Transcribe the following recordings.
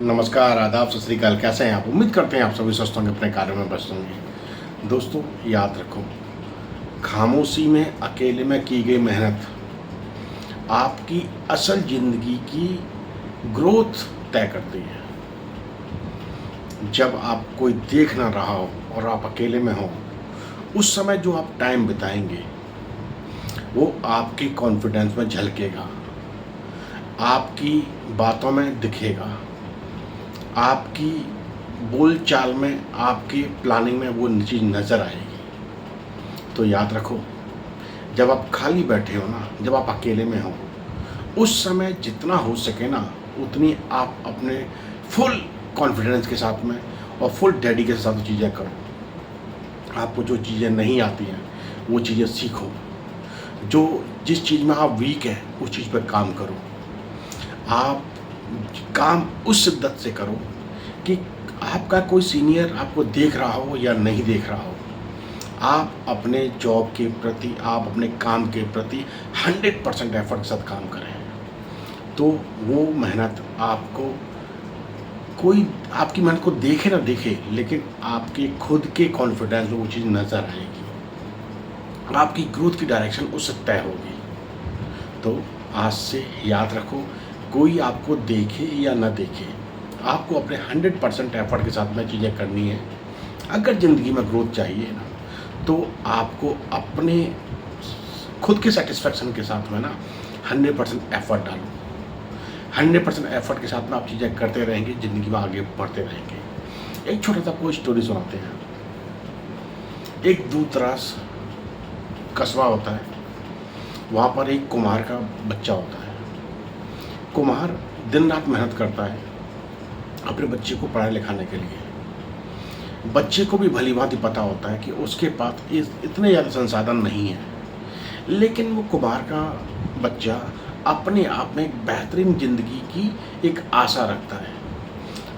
नमस्कार, आदाब, सत श्री अकाल। कैसे हैं आप? उम्मीद करते हैं आप सभी स्वस्थ होंगे, अपने कार्यों में व्यस्त होंगे। दोस्तों, याद रखो, खामोशी में, अकेले में की गई मेहनत आपकी असल ज़िंदगी की ग्रोथ तय करती है। जब आप कोई देख ना रहा हो और आप अकेले में हो, उस समय जो आप टाइम बिताएंगे वो आपके कॉन्फिडेंस में झलकेगा, आपकी बातों में दिखेगा, आपकी बोलचाल में, आपकी प्लानिंग में वो चीज़ नज़र आएगी। तो याद रखो, जब आप खाली बैठे हो ना, जब आप अकेले में हो, उस समय जितना हो सके ना, उतनी आप अपने फुल कॉन्फिडेंस के साथ में और फुल डेडिकेशन के साथ वो चीज़ें करो। आपको जो चीज़ें नहीं आती हैं वो चीज़ें सीखो। जिस चीज़ में आप वीक है उस चीज़ पर काम करो। आप काम उस शिद्दत से करो कि आपका कोई सीनियर आपको देख रहा हो या नहीं देख रहा हो, आप अपने जॉब के प्रति, आप अपने काम के प्रति 100% एफर्ट के साथ काम करें। तो वो मेहनत आपको, कोई आपकी मेहनत को देखे ना देखे, लेकिन आपके खुद के कॉन्फिडेंस में वो चीज़ नज़र आएगी। आपकी ग्रोथ की डायरेक्शन उससे तय होगी। तो आज से याद रखो, कोई आपको देखे या ना देखे, आपको अपने 100% एफर्ट के साथ में चीज़ें करनी है। अगर ज़िंदगी में ग्रोथ चाहिए ना, तो आपको अपने खुद के सेटिस्फेक्शन के साथ में ना 100% एफर्ट डालो। 100% एफर्ट के साथ में आप चीज़ें करते रहेंगे, ज़िंदगी में आगे बढ़ते रहेंगे। एक छोटा सा कोई स्टोरी सुनाते हैं। एक दूरदराज कस्बा होता है, वहाँ पर एक कुम्हार का बच्चा होता है। कुम्हार दिन रात मेहनत करता है अपने बच्चे को पढ़ाने लिखाने के लिए। बच्चे को भी भली भांति पता होता है कि उसके पास इतने ज़्यादा संसाधन नहीं है, लेकिन वो कुम्हार का बच्चा अपने आप में एक बेहतरीन ज़िंदगी की एक आशा रखता है।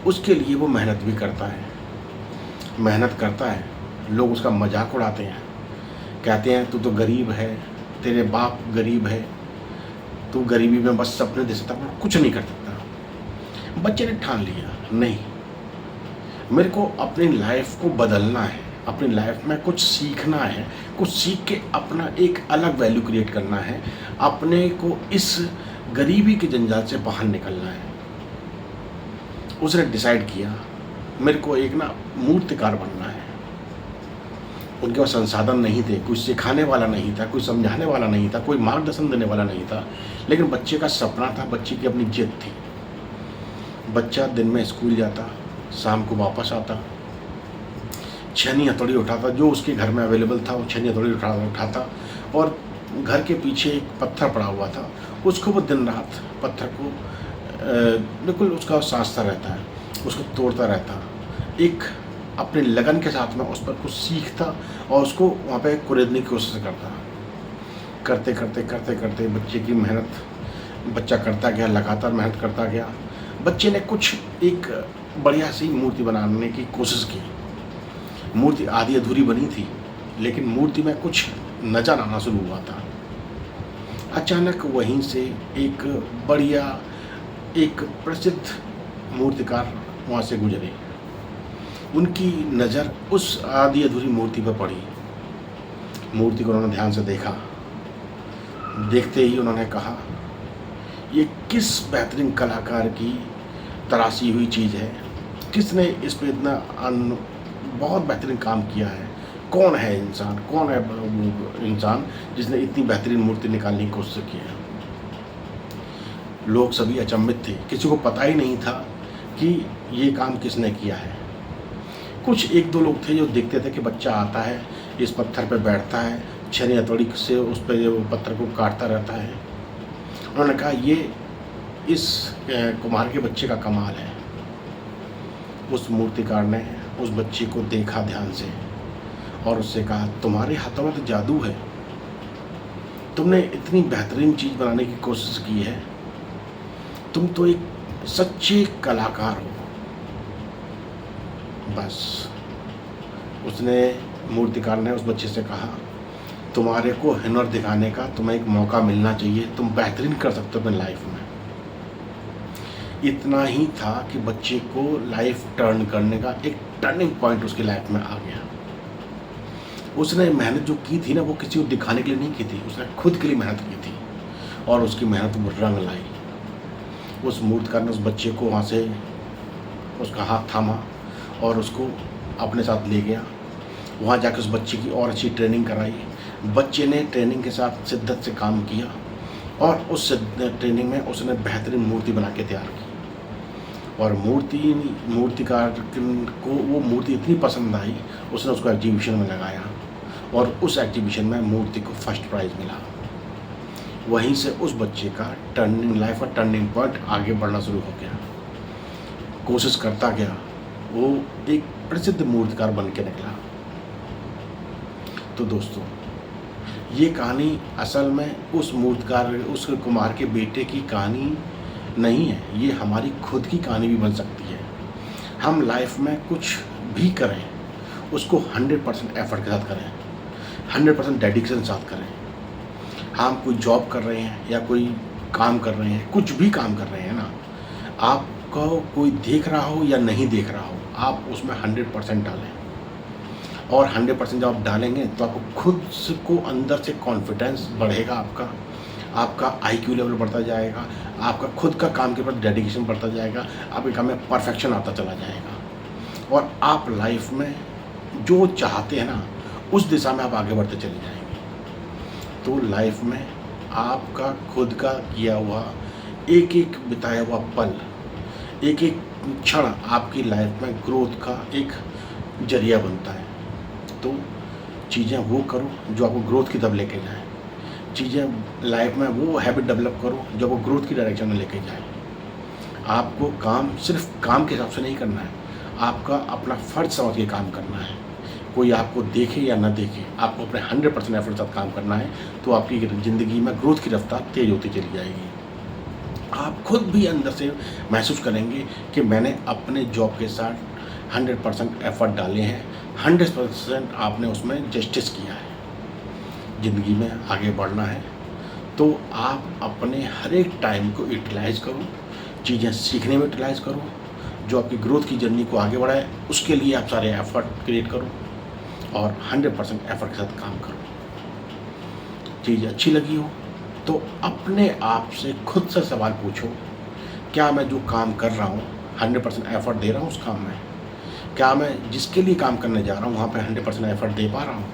उसके लिए वो मेहनत भी करता है, मेहनत करता है। लोग उसका मजाक उड़ाते हैं, कहते हैं तू तो गरीब है, तेरे बाप गरीब है, तू गरीबी में बस सपने दे सकता पर कुछ नहीं कर सकता। बच्चे ने ठान लिया, नहीं, मेरे को अपनी लाइफ को बदलना है, अपनी लाइफ में कुछ सीखना है, कुछ सीख के अपना एक अलग वैल्यू क्रिएट करना है, अपने को इस गरीबी के जंजाल से बाहर निकलना है। उसने डिसाइड किया, मेरे को एक ना मूर्तिकार बनना है। उनके पास संसाधन नहीं थे, कुछ सिखाने वाला नहीं था, कुछ समझाने वाला नहीं था, कोई मार्गदर्शन देने वाला नहीं था, लेकिन बच्चे का सपना था, बच्चे की अपनी जिद थी। बच्चा दिन में स्कूल जाता, शाम को वापस आता, छेनी हथौड़ी उठाता, जो उसके घर में अवेलेबल था वो छेनी हथौड़ी उठाता, और घर के पीछे एक पत्थर पड़ा हुआ था, उसको वो दिन रात पत्थर को बिल्कुल उसका साँचता रहता है, उसको तोड़ता रहता, एक अपने लगन के साथ में उस पर कुछ सीखता और उसको वहाँ पे कुरेदने की कोशिश करता। करते करते करते करते बच्चे की मेहनत, बच्चा करता गया, लगातार मेहनत करता गया। बच्चे ने कुछ एक बढ़िया सी मूर्ति बनाने की कोशिश की। मूर्ति आधी अधूरी बनी थी, लेकिन मूर्ति में कुछ नजर आना शुरू हुआ था। अचानक वहीं से एक बढ़िया, एक प्रसिद्ध मूर्तिकार वहाँ से गुजरे। उनकी नज़र उस आधी अधूरी मूर्ति पर पड़ी। मूर्ति को उन्होंने ध्यान से देखा। देखते ही उन्होंने कहा, ये किस बेहतरीन कलाकार की तराशी हुई चीज़ है, किसने इस पे इतना बहुत बेहतरीन काम किया है, कौन है इंसान, कौन है वो इंसान जिसने इतनी बेहतरीन मूर्ति निकालने की कोशिश की है। लोग सभी अचंभित थे, किसी को पता ही नहीं था कि ये काम किसने किया है। कुछ एक दो लोग थे जो देखते थे कि बच्चा आता है, इस पत्थर पर बैठता है, छेनी हथौड़ी से उस पर वो पत्थर को काटता रहता है। उन्होंने कहा, ये इस कुम्हार के बच्चे का कमाल है। उस मूर्तिकार ने उस बच्चे को देखा ध्यान से और उससे कहा, तुम्हारे हाथों में तो जादू है, तुमने इतनी बेहतरीन चीज़ बनाने की कोशिश की है, तुम तो एक सच्चे कलाकार हो। बस उसने, मूर्तिकार ने उस बच्चे से कहा, तुम्हारे को हुनर दिखाने का तुम्हें एक मौका मिलना चाहिए, तुम बेहतरीन कर सकते हो अपनी लाइफ में। इतना ही था कि बच्चे को लाइफ टर्न करने का एक टर्निंग पॉइंट उसकी लाइफ में आ गया। उसने मेहनत जो की थी ना, वो किसी को दिखाने के लिए नहीं की थी, उसने खुद के लिए मेहनत की थी और उसकी मेहनत वो रंग लाई। उस मूर्तिकार ने उस बच्चे को वहाँ से उसका हाथ थामा और उसको अपने साथ ले गया। वहाँ जाकर उस बच्चे की और अच्छी ट्रेनिंग कराई। बच्चे ने ट्रेनिंग के साथ शिद्दत से काम किया और उस ट्रेनिंग में उसने बेहतरीन मूर्ति बना के तैयार की। और मूर्तिकार को वो मूर्ति इतनी पसंद आई, उसने उसको एग्जीबिशन में लगाया और उस एग्जीबिशन में मूर्ति को फर्स्ट प्राइज़ मिला। वहीं से उस बच्चे का लाइफ का टर्निंग पॉइंट आगे बढ़ना शुरू हो गया। कोशिश करता गया, वो एक प्रसिद्ध मूर्तिकार बन के निकला। तो दोस्तों, ये कहानी असल में उस मूर्तिकार, उस कुम्हार के बेटे की कहानी नहीं है, ये हमारी खुद की कहानी भी बन सकती है। हम लाइफ में कुछ भी करें, उसको 100% एफर्ट के साथ करें, 100% डेडिकेशन के साथ करें। हम कोई जॉब कर रहे हैं या कोई काम कर रहे हैं, कुछ भी काम कर रहे हैं ना, आपको कोई देख रहा हो या नहीं देख रहा हो, आप उसमें 100% डालें। और 100% जब आप डालेंगे तो आपको खुद को अंदर से कॉन्फिडेंस बढ़ेगा, आपका IQ लेवल बढ़ता जाएगा, आपका खुद का काम के प्रति डेडिकेशन बढ़ता जाएगा, आपके काम में परफेक्शन आता चला जाएगा और आप लाइफ में जो चाहते हैं ना, उस दिशा में आप आगे बढ़ते चले जाएंगे। तो लाइफ में आपका खुद का किया हुआ एक एक बिताया हुआ पल, एक एक क्षण आपकी लाइफ में ग्रोथ का एक जरिया बनता है। तो चीज़ें वो करो जो आपको ग्रोथ की तरफ लेके जाए। चीज़ें लाइफ में वो हैबिट डेवलप करो जो आपको ग्रोथ की डायरेक्शन में लेके जाए। आपको काम सिर्फ काम के हिसाब से नहीं करना है, आपका अपना फ़र्ज समझ के काम करना है। कोई आपको देखे या ना देखे, आपको अपने 100% एफर्ट के साथ काम करना है, तो आपकी ज़िंदगी में ग्रोथ की रफ्तार तेज़ होती चली जाएगी। आप खुद भी अंदर से महसूस करेंगे कि मैंने अपने जॉब के साथ 100% एफर्ट डाले हैं, 100% आपने उसमें जस्टिस किया है। ज़िंदगी में आगे बढ़ना है तो आप अपने हर एक टाइम को यूटिलाइज़ करो, चीज़ें सीखने में यूटिलाइज़ करो, जो आपकी ग्रोथ की जर्नी को आगे बढ़ाए उसके लिए आप सारे एफर्ट क्रिएट करो और 100% एफर्ट के साथ काम करो। चीज़ अच्छी लगी हो तो अपने आप से खुद से सवाल पूछो, क्या मैं जो काम कर रहा हूँ 100% एफर्ट दे रहा हूँ उस काम में? क्या मैं जिसके लिए काम करने जा रहा हूँ वहाँ पे 100% एफर्ट दे पा रहा हूँ?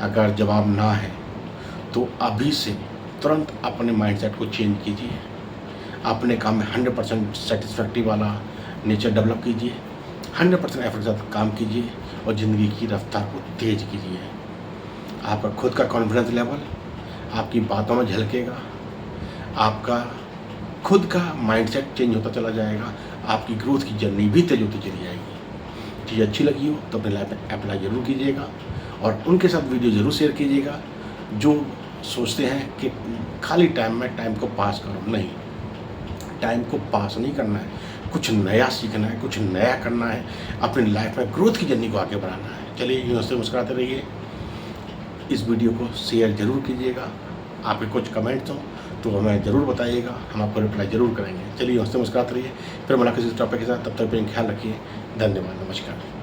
अगर जवाब ना है तो अभी से तुरंत अपने माइंडसेट को चेंज कीजिए, अपने काम में 100% सेटिस्फैक्ट्री वाला नेचर डेवलप कीजिए, 100% एफर्ट के साथ काम कीजिए और ज़िंदगी की रफ्तार को तेज़ कीजिए। आपका खुद का कॉन्फिडेंस लेवल आपकी बातों में झलकेगा, आपका खुद का माइंडसेट चेंज होता चला जाएगा, आपकी ग्रोथ की जर्नी भी तेज होती चली जाएगी। चीज़ अच्छी लगी हो तो अपने लाइफ में अप्लाई ज़रूर कीजिएगा और उनके साथ वीडियो ज़रूर शेयर कीजिएगा जो सोचते हैं कि खाली टाइम में टाइम को पास करो। नहीं, टाइम को पास नहीं करना है, कुछ नया सीखना है, कुछ नया करना है, अपनी लाइफ में ग्रोथ की जर्नी को आगे बढ़ाना है। चलिए यूँ से मुस्कुराते रहिए। इस वीडियो को शेयर ज़रूर कीजिएगा। आपके कुछ कमेंट्स हो तो हमें ज़रूर बताइएगा, हम आपको रिप्लाई ज़रूर करेंगे। चलिए यूँ से मुस्कुराते रहिए। फिर मुलाकात इस टॉपिक के साथ, तब तक अपना ख्याल रखिए। धन्यवाद, नमस्कार।